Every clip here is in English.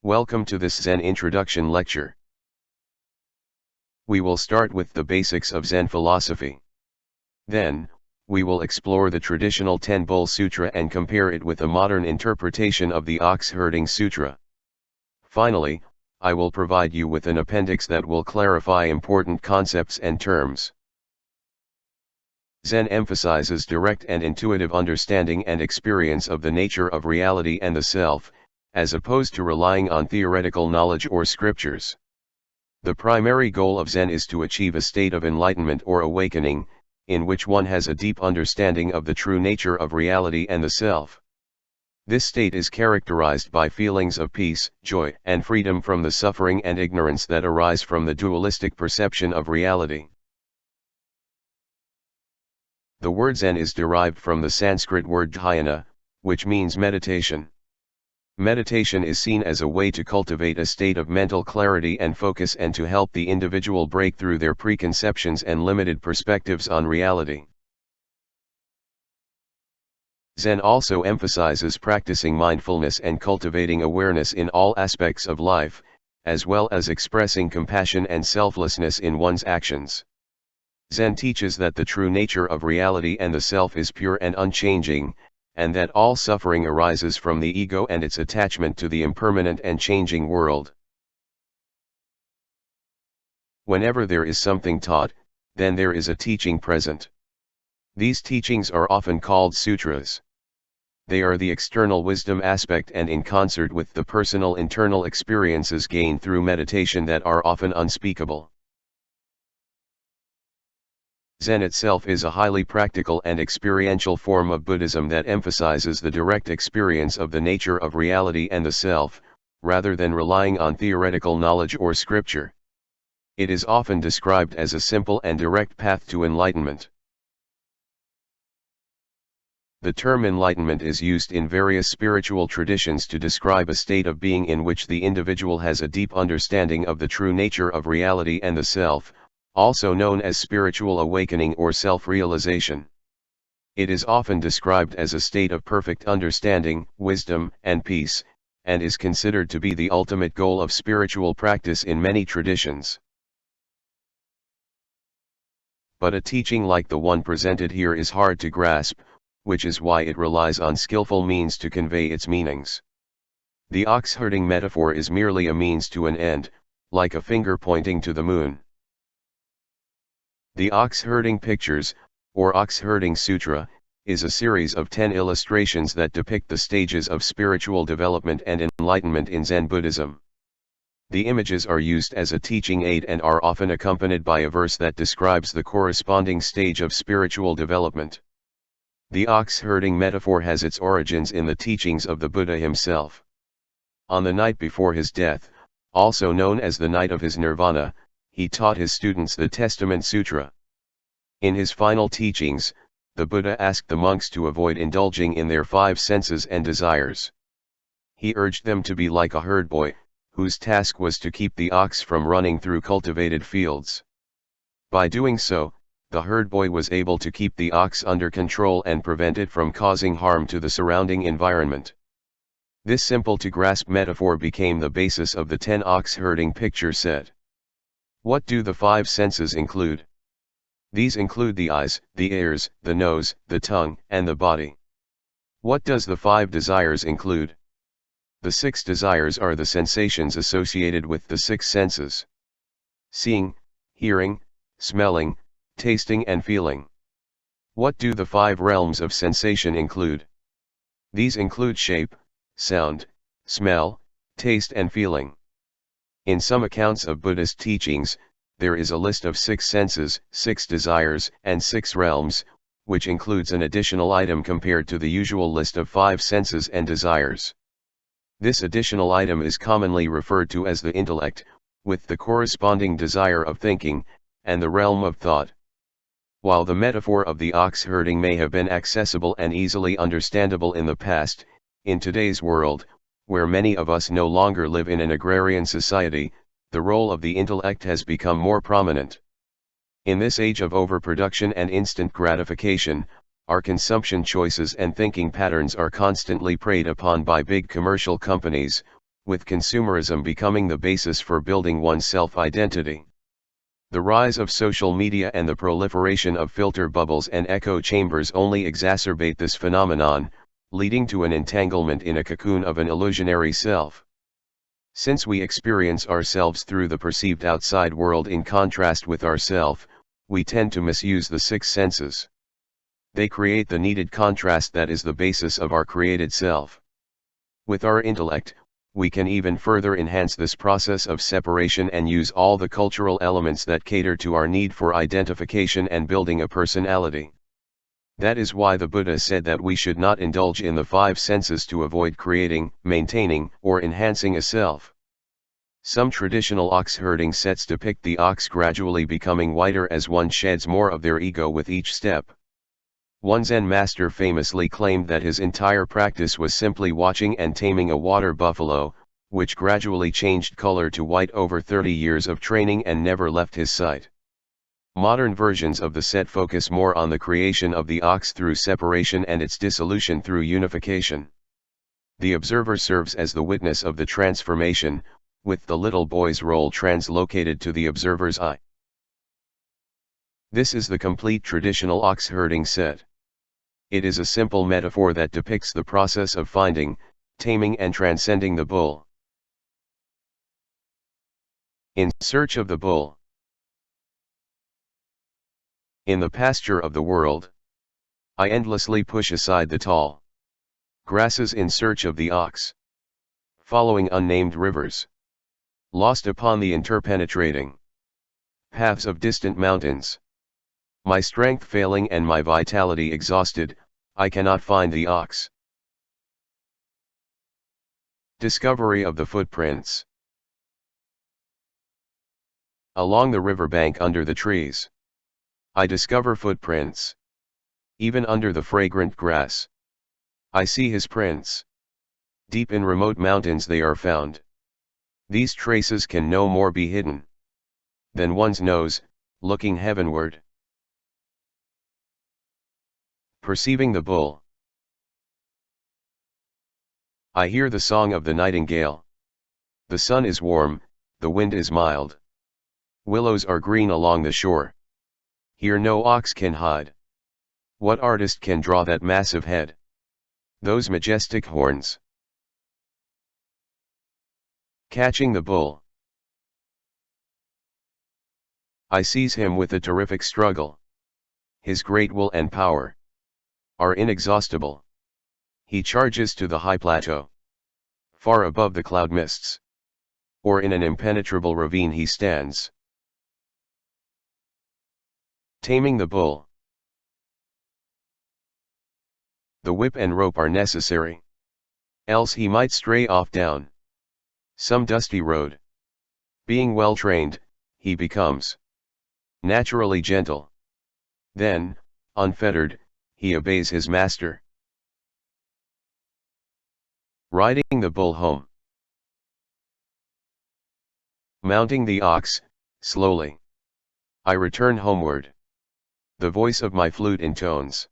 Welcome to this Zen introduction lecture. We will start with the basics of Zen philosophy. Then, we will explore the traditional Ten-Bowl Sutra and compare it with a modern interpretation of the Oxherding Sutra. Finally, I will provide you with an appendix that will clarify important concepts and terms. Zen emphasizes direct and intuitive understanding and experience of the nature of reality and the self, as opposed to relying on theoretical knowledge or scriptures. The primary goal of Zen is to achieve a state of enlightenment or awakening, in which one has a deep understanding of the true nature of reality and the self. This state is characterized by feelings of peace, joy, and freedom from the suffering and ignorance that arise from the dualistic perception of reality. The word Zen is derived from the Sanskrit word dhyana, which means meditation. Meditation is seen as a way to cultivate a state of mental clarity and focus and to help the individual break through their preconceptions and limited perspectives on reality. Zen also emphasizes practicing mindfulness and cultivating awareness in all aspects of life, as well as expressing compassion and selflessness in one's actions. Zen teaches that the true nature of reality and the self is pure and unchanging, and that all suffering arises from the ego and its attachment to the impermanent and changing world. Whenever there is something taught, then there is a teaching present. These teachings are often called sutras. They are the external wisdom aspect and in concert with the personal internal experiences gained through meditation that are often unspeakable. Zen itself is a highly practical and experiential form of Buddhism that emphasizes the direct experience of the nature of reality and the self, rather than relying on theoretical knowledge or scripture. It is often described as a simple and direct path to enlightenment. The term enlightenment is used in various spiritual traditions to describe a state of being in which the individual has a deep understanding of the true nature of reality and the self, also known as spiritual awakening or self-realization. It is often described as a state of perfect understanding, wisdom, and peace, and is considered to be the ultimate goal of spiritual practice in many traditions. But a teaching like the one presented here is hard to grasp, which is why it relies on skillful means to convey its meanings. The ox-herding metaphor is merely a means to an end, like a finger pointing to the moon. The Ox-Herding Pictures, or Ox-Herding Sutra, is a series of 10 illustrations that depict the stages of spiritual development and enlightenment in Zen Buddhism. The images are used as a teaching aid and are often accompanied by a verse that describes the corresponding stage of spiritual development. The ox-herding metaphor has its origins in the teachings of the Buddha himself. On the night before his death, also known as the night of his nirvana, he taught his students the Testament Sutra. In his final teachings, the Buddha asked the monks to avoid indulging in their 5 senses and desires. He urged them to be like a herd boy, whose task was to keep the ox from running through cultivated fields. By doing so, the herd boy was able to keep the ox under control and prevent it from causing harm to the surrounding environment. This simple-to-grasp metaphor became the basis of the 10 ox-herding picture set. What do the 5 senses include? These include the eyes, the ears, the nose, the tongue, and the body. What does the 5 desires include? The 6 desires are the sensations associated with the 6 senses: seeing, hearing, smelling, tasting and feeling. What do the 5 realms of sensation include? These include shape, sound, smell, taste and feeling. In some accounts of Buddhist teachings, there is a list of 6 senses, 6 desires, and 6 realms, which includes an additional item compared to the usual list of 5 senses and desires. This additional item is commonly referred to as the intellect, with the corresponding desire of thinking, and the realm of thought. While the metaphor of the ox herding may have been accessible and easily understandable in the past, in today's world, where many of us no longer live in an agrarian society, the role of the intellect has become more prominent. In this age of overproduction and instant gratification, our consumption choices and thinking patterns are constantly preyed upon by big commercial companies, with consumerism becoming the basis for building one's self-identity. The rise of social media and the proliferation of filter bubbles and echo chambers only exacerbate this phenomenon, leading to an entanglement in a cocoon of an illusionary self. Since we experience ourselves through the perceived outside world in contrast with ourself, we tend to misuse the six senses. They create the needed contrast that is the basis of our created self. With our intellect, we can even further enhance this process of separation and use all the cultural elements that cater to our need for identification and building a personality. That is why the Buddha said that we should not indulge in the five senses to avoid creating, maintaining, or enhancing a self. Some traditional ox-herding sets depict the ox gradually becoming whiter as one sheds more of their ego with each step. One Zen master famously claimed that his entire practice was simply watching and taming a water buffalo, which gradually changed color to white over 30 years of training and never left his sight. Modern versions of the set focus more on the creation of the ox through separation and its dissolution through unification. The observer serves as the witness of the transformation, with the little boy's role translocated to the observer's eye. This is the complete traditional ox-herding set. It is a simple metaphor that depicts the process of finding, taming and transcending the bull. In search of the bull. In the pasture of the world, I endlessly push aside the tall grasses in search of the ox, following unnamed rivers, lost upon the interpenetrating paths of distant mountains. My strength failing and my vitality exhausted, I cannot find the ox. Discovery of the footprints. Along the riverbank under the trees, I discover footprints. Even under the fragrant grass, I see his prints. Deep in remote mountains they are found. These traces can no more be hidden than one's nose, looking heavenward. Perceiving the bull. I hear the song of the nightingale. The sun is warm, the wind is mild. Willows are green along the shore. Here no ox can hide. What artist can draw that massive head? Those majestic horns? Catching the bull. I seize him with a terrific struggle. His great will and power are inexhaustible. He charges to the high plateau, far above the cloud mists, or in an impenetrable ravine he stands. Taming the bull. The whip and rope are necessary, else he might stray off down some dusty road. Being well trained, he becomes naturally gentle. Then, unfettered, he obeys his master. Riding the bull home. Mounting the ox, slowly, I return homeward. The voice of my flute intones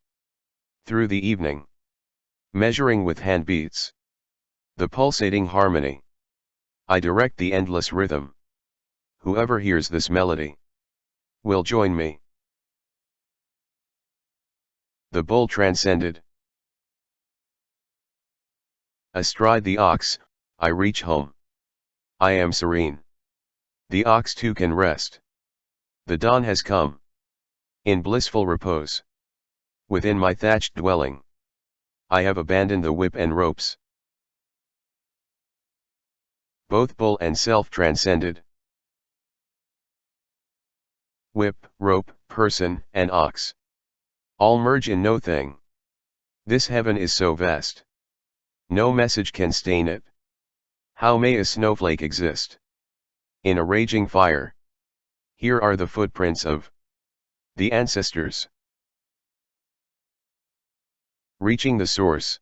through the evening, measuring with hand beats the pulsating harmony. I direct the endless rhythm. Whoever hears this melody will join me. The bull transcended. Astride the ox, I reach home. I am serene. The ox too can rest. The dawn has come. In blissful repose, within my thatched dwelling, I have abandoned the whip and ropes. Both bull and self transcended. Whip, rope, person, and ox all merge in no thing. This heaven is so vast. No message can stain it. How may a snowflake exist in a raging fire? Here are the footprints of the ancestors. Reaching the source.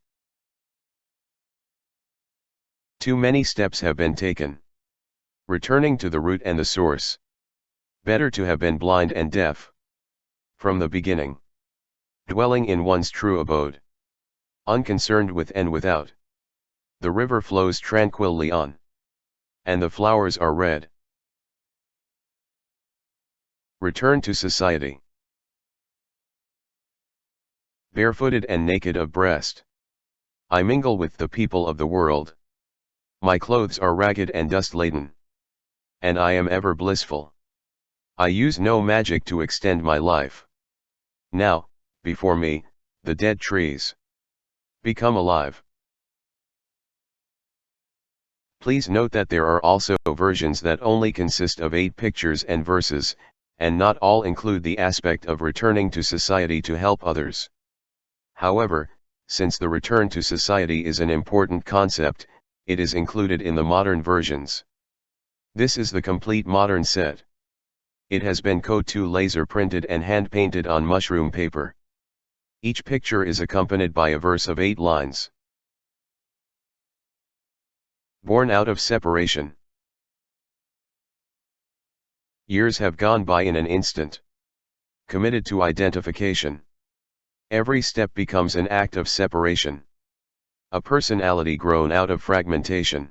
Too many steps have been taken. Returning to the root and the source. Better to have been blind and deaf from the beginning. Dwelling in one's true abode, unconcerned with and without. The river flows tranquilly on. and the flowers are red. Return to society. Barefooted and naked of breast, I mingle with the people of the world. My clothes are ragged and dust-laden, and I am ever blissful. I use no magic to extend my life. Now, before me, the dead trees become alive. Please note that there are also versions that only consist of 8 pictures and verses, and not all include the aspect of returning to society to help others. However, since the return to society is an important concept, it is included in the modern versions. This is the complete modern set. It has been Code-2 laser printed and hand painted on mushroom paper. Each picture is accompanied by a verse of 8 lines. Born out of separation. Years have gone by in an instant. Committed to identification. Every step becomes an act of separation. A personality grown out of fragmentation.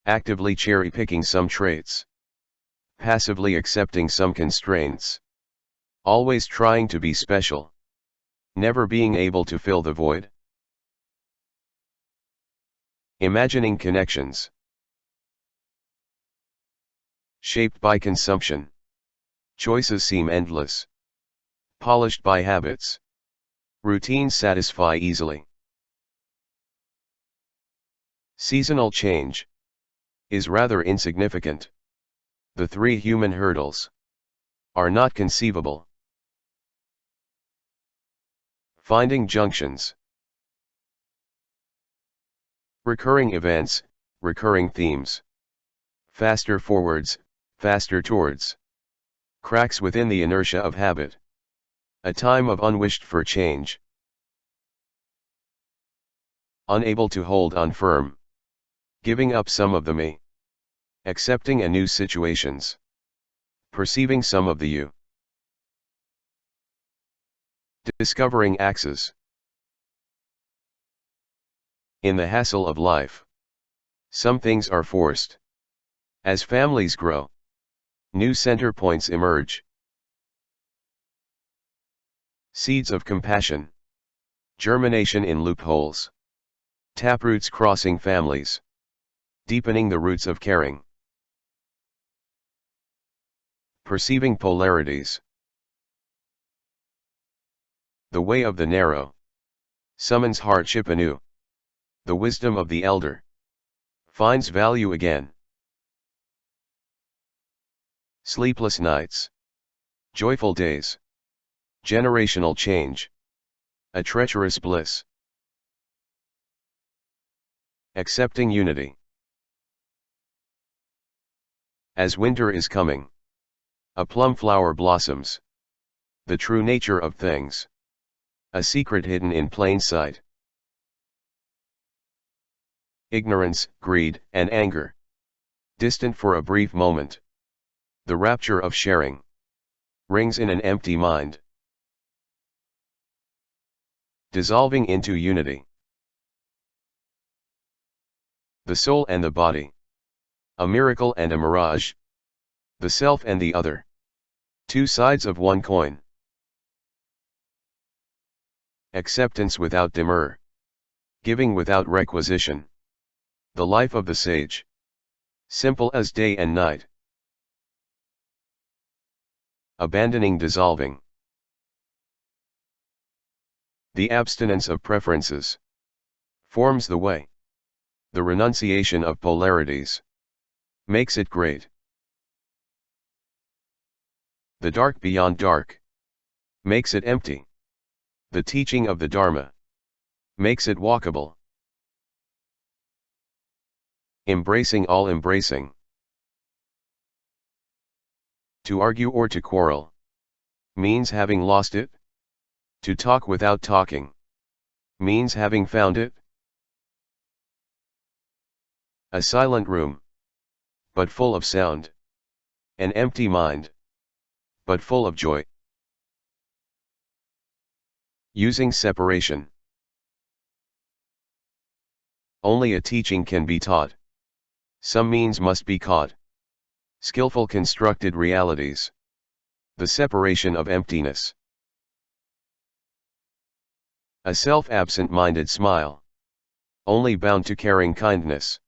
Actively cherry-picking some traits. Passively accepting some constraints. Always trying to be special. Never being able to fill the void. Imagining connections. Shaped by consumption. Choices seem endless. Polished by habits. Routines satisfy easily. Seasonal change is rather insignificant. The 3 human hurdles are not conceivable. Finding junctions. Recurring events, recurring themes. Faster forwards, faster towards. Cracks within the inertia of habit. A time of unwished for change. Unable to hold on firm. Giving up some of the me. Accepting a new situations. Perceiving some of the you. Discovering axes. In the hassle of life, some things are forced. As families grow, new center points emerge. Seeds of compassion. Germination in loopholes. Taproots crossing families. Deepening the roots of caring. Perceiving polarities. The way of the narrow summons hardship anew. The wisdom of the elder finds value again. Sleepless nights. Joyful days. Generational change. A treacherous bliss. Accepting unity. As winter is coming, a plum flower blossoms. The true nature of things. A secret hidden in plain sight. Ignorance, greed, and anger. Distant for a brief moment. The rapture of sharing. Rings in an empty mind. Dissolving into unity. The soul and the body. A miracle and a mirage. The self and the other. 2 sides of one coin. Acceptance without demur. Giving without requisition. The life of the sage. Simple as day and night. Abandoning dissolving. The abstinence of preferences forms the way. The renunciation of polarities makes it great. The dark beyond dark makes it empty. The teaching of the Dharma makes it walkable. Embracing all embracing. To argue or to quarrel means having lost it. To talk without talking means having found it. A silent room, but full of sound. An empty mind, but full of joy. Using separation. Only a teaching can be taught. Some means must be caught. Skillful constructed realities. The separation of emptiness. A self-absent-minded smile. Only bound to caring kindness.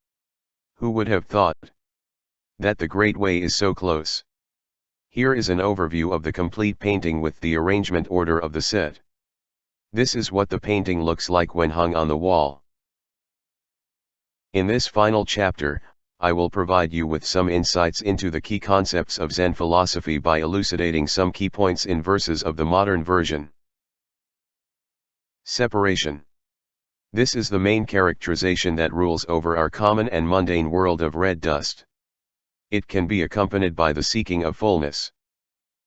Who would have thought that the great way is so close? Here is an overview of the complete painting with the arrangement order of the set. This is what the painting looks like when hung on the wall. In this final chapter, I will provide you with some insights into the key concepts of Zen philosophy by elucidating some key points in verses of the modern version. Separation. This is the main characterization that rules over our common and mundane world of red dust. It can be accompanied by the seeking of fullness.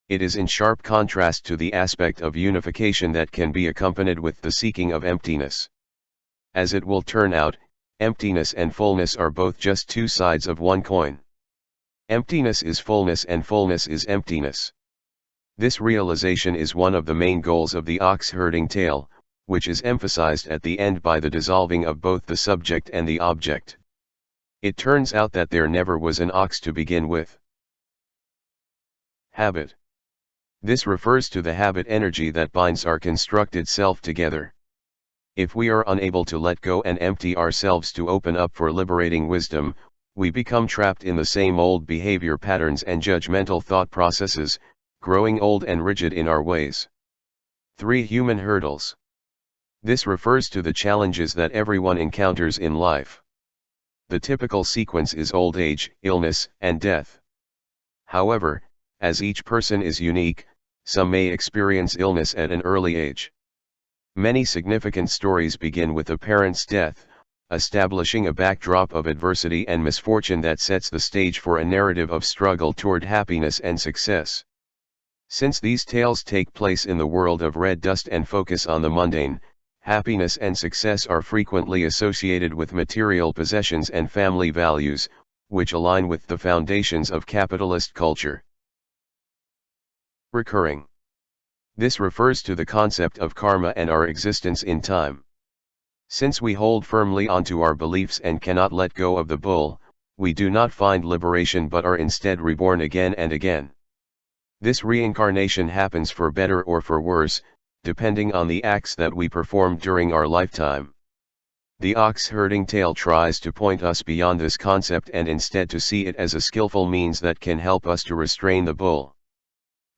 It is in sharp contrast to the aspect of unification that can be accompanied with the seeking of emptiness. As it will turn out, emptiness and fullness are both just two sides of one coin. Emptiness is fullness and fullness is emptiness. This realization is one of the main goals of the ox-herding tale, which is emphasized at the end by the dissolving of both the subject and the object. It turns out that there never was an ox to begin with. Habit. This refers to the habit energy that binds our constructed self together. If we are unable to let go and empty ourselves to open up for liberating wisdom, we become trapped in the same old behavior patterns and judgmental thought processes, growing old and rigid in our ways. 3 Human hurdles. This refers to the challenges that everyone encounters in life. The typical sequence is old age, illness, and death. However, as each person is unique, some may experience illness at an early age. Many significant stories begin with a parent's death, establishing a backdrop of adversity and misfortune that sets the stage for a narrative of struggle toward happiness and success. Since these tales take place in the world of red dust and focus on the mundane, happiness and success are frequently associated with material possessions and family values, which align with the foundations of capitalist culture. Recurring. This refers to the concept of karma and our existence in time. Since we hold firmly onto our beliefs and cannot let go of the bull, we do not find liberation but are instead reborn again and again. This reincarnation happens for better or for worse, depending on the acts that we performed during our lifetime. The ox-herding tale tries to point us beyond this concept and instead to see it as a skillful means that can help us to restrain the bull.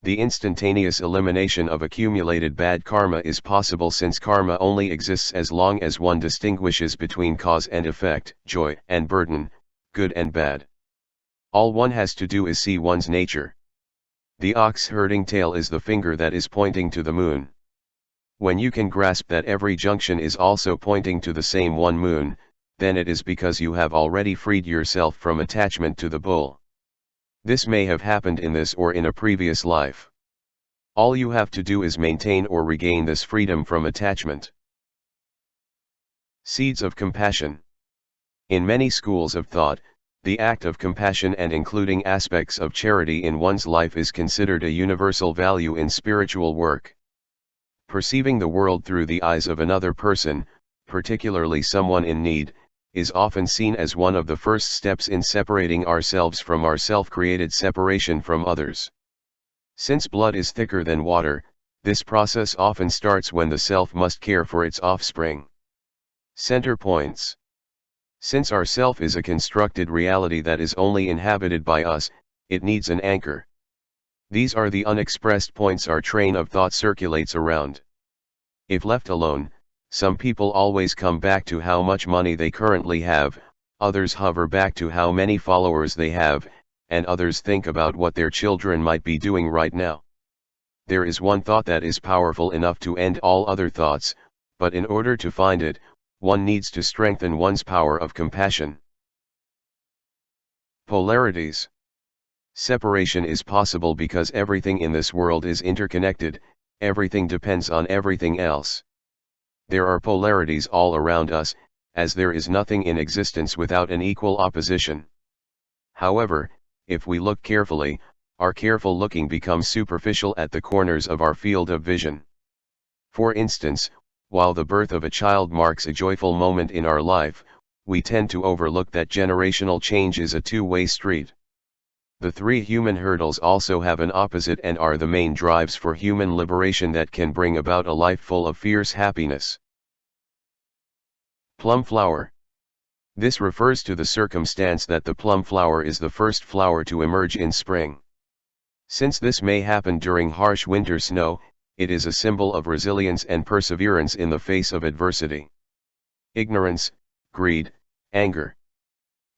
The instantaneous elimination of accumulated bad karma is possible since karma only exists as long as one distinguishes between cause and effect, joy and burden, good and bad. All one has to do is see one's nature. The ox-herding tale is the finger that is pointing to the moon. When you can grasp that every junction is also pointing to the same one moon, then it is because you have already freed yourself from attachment to the bull. This may have happened in this or in a previous life. All you have to do is maintain or regain this freedom from attachment. Seeds of compassion. In many schools of thought, the act of compassion and including aspects of charity in one's life is considered a universal value in spiritual work. Perceiving the world through the eyes of another person, particularly someone in need, is often seen as one of the first steps in separating ourselves from our self-created separation from others. Since blood is thicker than water, this process often starts when the self must care for its offspring. Center points. Since our self is a constructed reality that is only inhabited by us, it needs an anchor. These are the unexpressed points our train of thought circulates around. If left alone, some people always come back to how much money they currently have, others hover back to how many followers they have, and others think about what their children might be doing right now. There is one thought that is powerful enough to end all other thoughts, but in order to find it, one needs to strengthen one's power of compassion. Polarities. Separation is possible because everything in this world is interconnected, everything depends on everything else. There are polarities all around us, as there is nothing in existence without an equal opposition. However, if we look carefully, our careful looking becomes superficial at the corners of our field of vision. For instance, while the birth of a child marks a joyful moment in our life, we tend to overlook that generational change is a two-way street. The three human hurdles also have an opposite and are the main drives for human liberation that can bring about a life full of fierce happiness. Plum flower. This refers to the circumstance that the plum flower is the first flower to emerge in spring. Since this may happen during harsh winter snow, it is a symbol of resilience and perseverance in the face of adversity. Ignorance, greed, anger.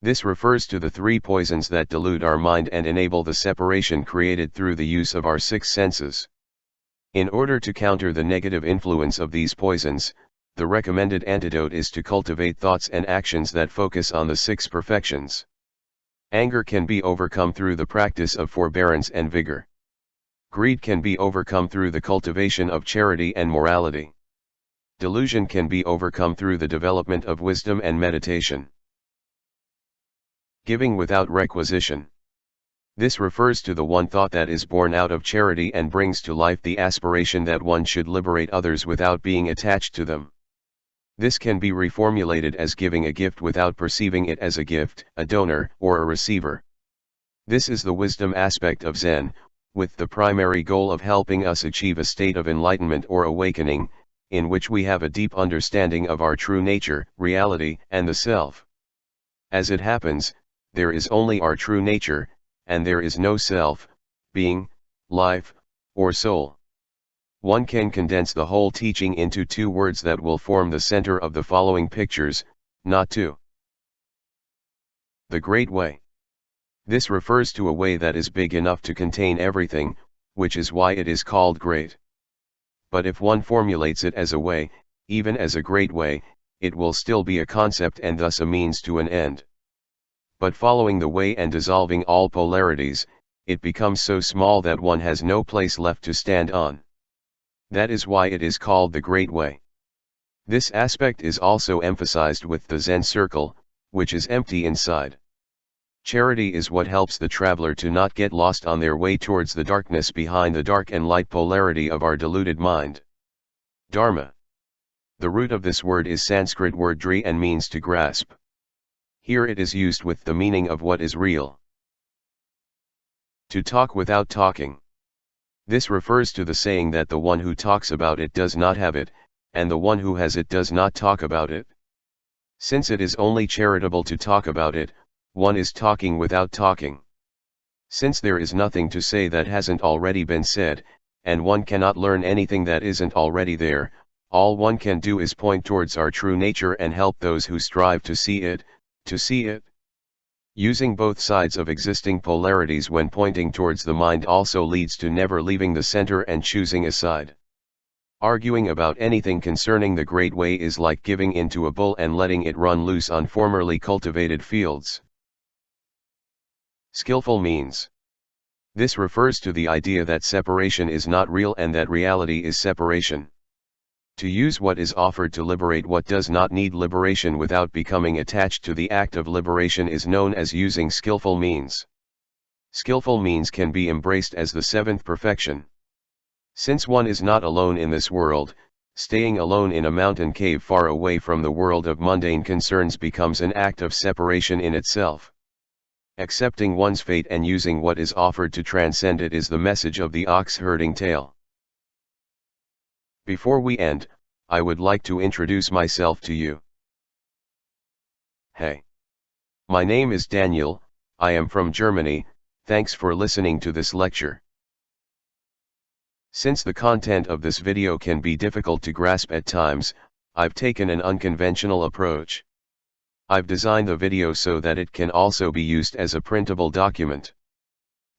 This refers to the three poisons that delude our mind and enable the separation created through the use of our six senses. In order to counter the negative influence of these poisons, the recommended antidote is to cultivate thoughts and actions that focus on the six perfections. Anger can be overcome through the practice of forbearance and vigor. Greed can be overcome through the cultivation of charity and morality. Delusion can be overcome through the development of wisdom and meditation. Giving without requisition. This refers to the one thought that is born out of charity and brings to life the aspiration that one should liberate others without being attached to them. This can be reformulated as giving a gift without perceiving it as a gift, a donor, or a receiver. This is the wisdom aspect of Zen, with the primary goal of helping us achieve a state of enlightenment or awakening, in which we have a deep understanding of our true nature, reality, and the self. As it happens, there is only our true nature, and there is no self, being, life, or soul. One can condense the whole teaching into two words that will form the center of the following pictures, not two. The Great Way. This refers to a way that is big enough to contain everything, which is why it is called great. But if one formulates it as a way, even as a great way, it will still be a concept and thus a means to an end. But following the way and dissolving all polarities, it becomes so small that one has no place left to stand on. That is why it is called the Great Way. This aspect is also emphasized with the Zen circle, which is empty inside. Charity is what helps the traveler to not get lost on their way towards the darkness behind the dark and light polarity of our deluded mind. Dharma. The root of this word is Sanskrit word dri and means to grasp. Here it is used with the meaning of what is real. To talk without talking. This refers to the saying that the one who talks about it does not have it, and the one who has it does not talk about it. Since it is only charitable to talk about it, one is talking without talking. Since there is nothing to say that hasn't already been said, and one cannot learn anything that isn't already there, all one can do is point towards our true nature and help those who strive to see it, to see it. Using both sides of existing polarities when pointing towards the mind also leads to never leaving the center and choosing a side. Arguing about anything concerning the Great Way is like giving in to a bull and letting it run loose on formerly cultivated fields. Skillful means. This refers to the idea that separation is not real and that reality is separation. To use what is offered to liberate what does not need liberation without becoming attached to the act of liberation is known as using skillful means. Skillful means can be embraced as the seventh perfection. Since one is not alone in this world, staying alone in a mountain cave far away from the world of mundane concerns becomes an act of separation in itself. Accepting one's fate and using what is offered to transcend it is the message of the ox-herding tale. Before we end, I would like to introduce myself to you. Hey. My name is Daniel, I am from Germany, thanks for listening to this lecture. Since the content of this video can be difficult to grasp at times, I've taken an unconventional approach. I've designed the video so that it can also be used as a printable document.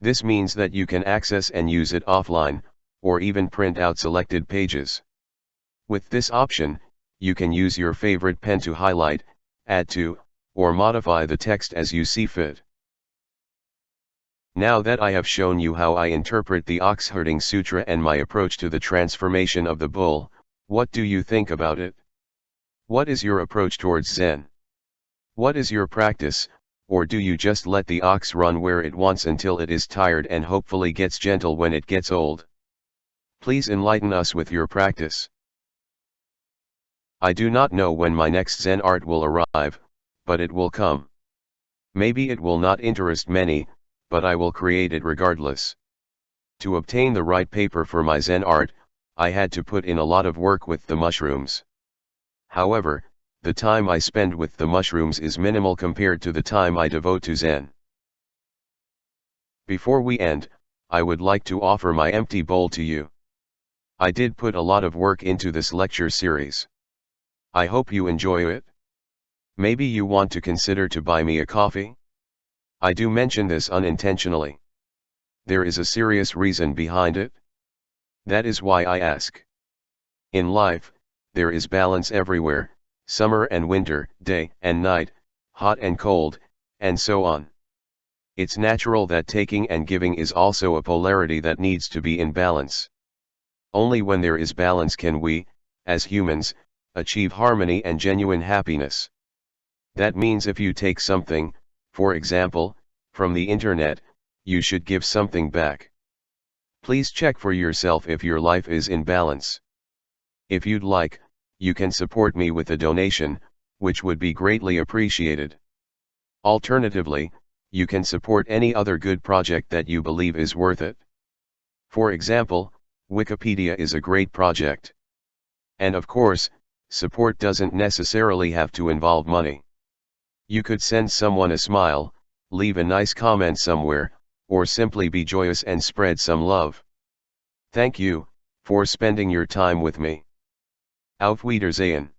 This means that you can access and use it offline, or even print out selected pages. With this option, you can use your favorite pen to highlight, add to, or modify the text as you see fit. Now that I have shown you how I interpret the Oxherding Sutra and my approach to the transformation of the bull, what do you think about it? What is your approach towards Zen? What is your practice, or do you just let the ox run where it wants until it is tired and hopefully gets gentle when it gets old? Please enlighten us with your practice. I do not know when my next Zen art will arrive, but it will come. Maybe it will not interest many, but I will create it regardless. To obtain the right paper for my Zen art, I had to put in a lot of work with the mushrooms. However, the time I spend with the mushrooms is minimal compared to the time I devote to Zen. Before we end, I would like to offer my empty bowl to you. I did put a lot of work into this lecture series. I hope you enjoy it. Maybe you want to consider to buy me a coffee? I do mention this unintentionally. There is a serious reason behind it. That is why I ask. In life, there is balance everywhere, summer and winter, day and night, hot and cold, and so on. It's natural that taking and giving is also a polarity that needs to be in balance. Only when there is balance can we, as humans, achieve harmony and genuine happiness. That means if you take something, for example, from the internet, you should give something back. Please check for yourself if your life is in balance. If you'd like, you can support me with a donation, which would be greatly appreciated. Alternatively, you can support any other good project that you believe is worth it. For example, Wikipedia is a great project. And of course, support doesn't necessarily have to involve money. You could send someone a smile, leave a nice comment somewhere, or simply be joyous and spread some love. Thank you for spending your time with me. Auf Wiedersehen.